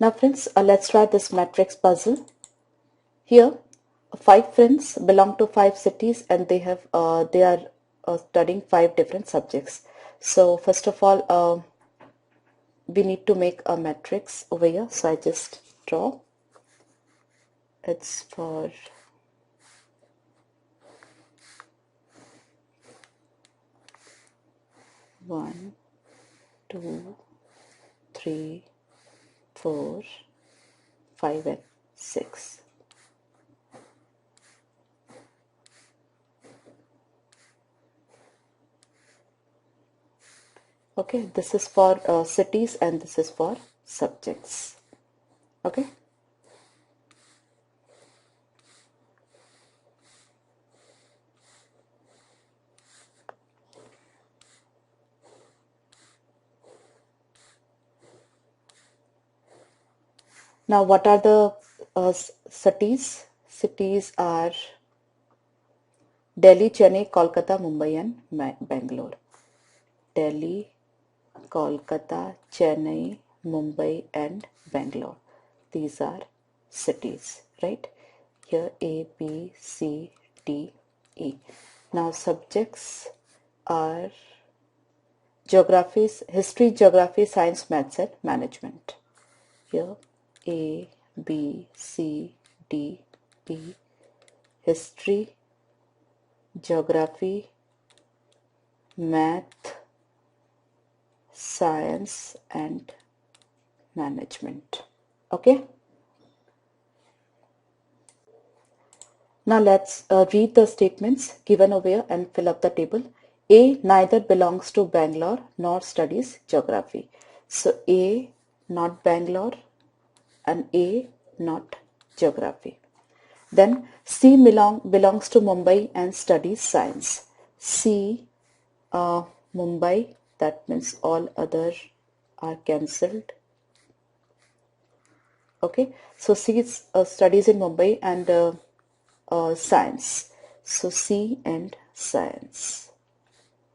Now friends, let's try this matrix puzzle. Here, 5 friends belong to 5 cities and they are studying 5 different subjects. So first of all, we need to make a matrix over here. So I just draw. It's for one, two, three, 4, 5 and 6. Okay, this is for cities and this is for subjects. Okay. Now, what are the cities? Cities are Delhi, Chennai, Kolkata, Mumbai and Bangalore. Delhi, Kolkata, Chennai, Mumbai and Bangalore. These are cities, right? Here A, B, C, D, E. Now subjects are geography, history, geography, science, maths and management. Here A, B, C, D, E. History, geography, math, science and management. Okay. Now let's read the statements given over here and fill up the table. A neither belongs to Bangalore nor studies geography. So A not Bangalore and A not geography. Then C belongs to Mumbai and studies science. C Mumbai, that means all other are cancelled. Okay, so C studies in Mumbai and science. So C and science.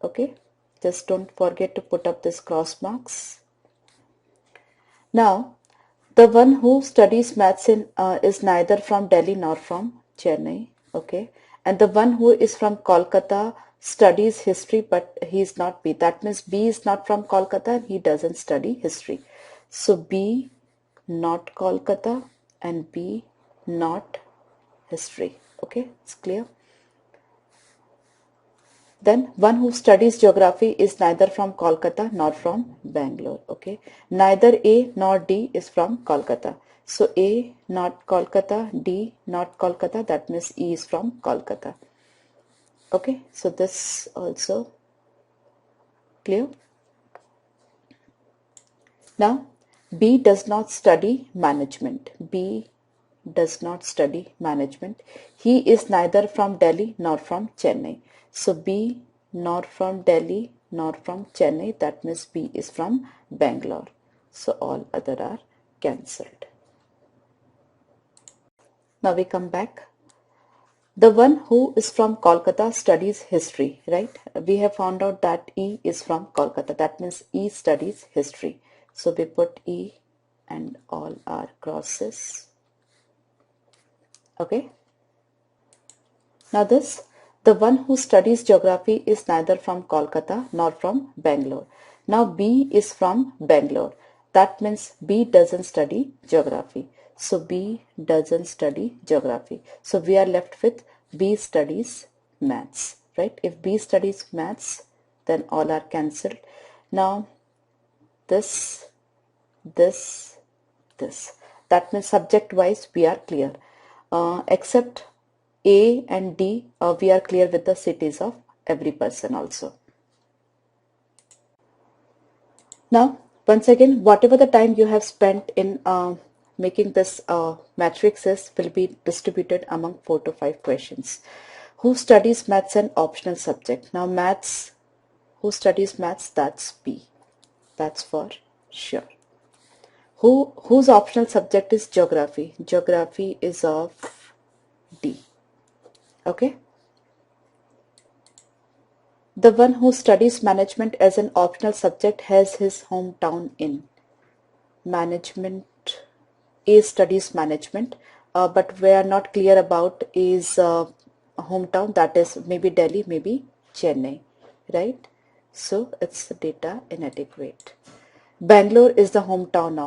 Okay, just don't forget to put up this cross marks. Now, the one who studies maths is neither from Delhi nor from Chennai. Okay, and the one who is from Kolkata studies history, but he is not B. That means B is not from Kolkata and he doesn't study history. So B not Kolkata and B not history. Okay, it's clear. Then one who studies geography is neither from Kolkata nor from Bangalore. Okay, neither A nor D is from Kolkata. So A not Kolkata, D not Kolkata, that means E is from Kolkata. Okay, so this also clear. Now B does not study management. B does not study management. He is neither from Delhi nor from Chennai. So B nor from Delhi nor from Chennai, that means B is from Bangalore. So all other are cancelled. Now we come back. The one who is from Kolkata studies history, right? We have found out that E is from Kolkata. That means E studies history. So we put E and all our crosses. Okay. Now this, the one who studies geography is neither from Kolkata nor from Bangalore. Now B is from Bangalore. That means B doesn't study geography. So B doesn't study geography. So we are left with B studies maths, right? If B studies maths, then all are cancelled. Now this, this, this. That means subject wise we are clear. Except A and D, we are clear with the cities of every person also. Now, once again, whatever the time you have spent in making this matrices will be distributed among 4 to 5 questions. Who studies maths an optional subject? Now, maths, who studies maths? That's B. That's for sure. Whose optional subject is geography? Geography is of D. Okay. The one who studies management as an optional subject has his hometown in management. A studies management, but we are not clear about is hometown, that is maybe Delhi, maybe Chennai, right? So it's the data inadequate. Bangalore is the hometown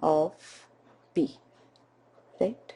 of B, right?